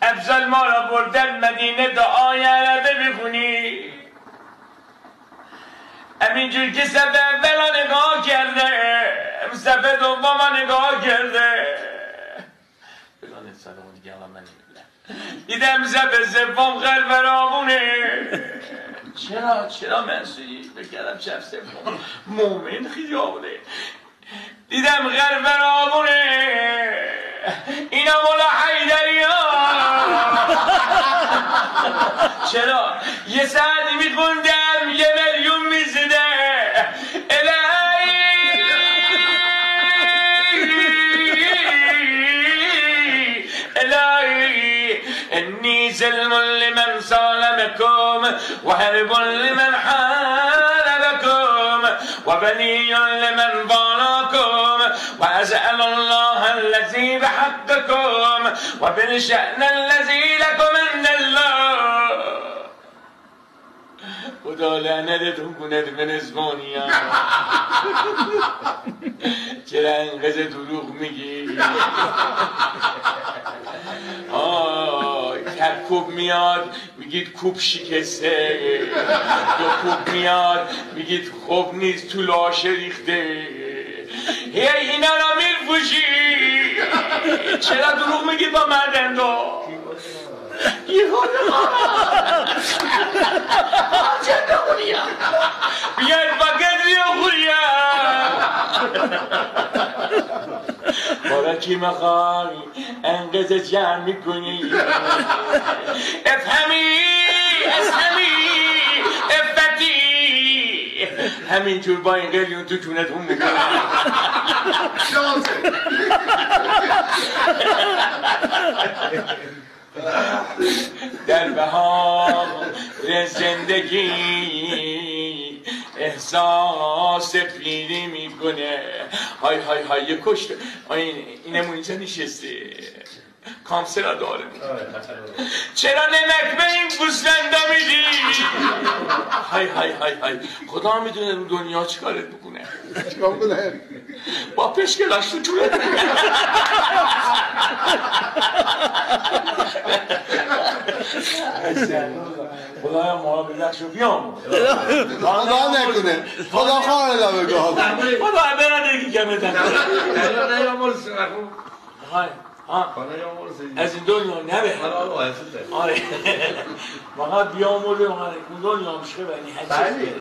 افضل ما را بردن مدینه دعای عربه بخونی. همینجور که صف اولا نگاه کرده، صف دوم نگاه کرده، بگانه سلام دیگه الان من نمیدونم، دیدم صف سوم خرفرامونه. چرا منصوری؟ بگردم شب سوم مومن خیابونه، دیدم خرفرامونه. اینا مولا حیدری ها. چرا؟ یه ساعتی میخوندم 1 میلیون میزده. الهی انی سلم لمن سالمکم و حرب لمن حاربکم و بنی لمن باراکم و اسأل الله الذی بحقکم و بالشأن الذی لکم عند الله. خدا لعنتتون کنه من اسمانیا. چرا انقدر دروغ میگی؟ کوب میاد میگید کوب شکسته، یا کوب میاد میگید خوب نیست تو لاشه ریخته. هی اینا را میفروشی، چرا دروغ میگید با مردن دو؟ یه خورده چه بخوریم؟ بیاید باید بخوریم. بارا کی مخوای انقدر جمع میکنی؟ افهمی افتی همینجور با این قلیون تو چونتون میکنی. در بهار زندگی احساس پیری میکنه. های های های یه کشت اینمون اینجا نشسته کامسرا داره. چرا نمک به این گوسفندا میدی؟ های های های های خدا میدونه رو دنیا چیکارت بکنه. چیکار کنه؟ با پشکلاش تو چونت خدایا ما را ببخش و بیام. خدا نکنه، خدا خواهر را بگاه. خدا برنده یکی کمه دن نه یا مرسی نخون از این دنیا نبه. آره فقط بیامرده اون دنیا مشه بنی حجیز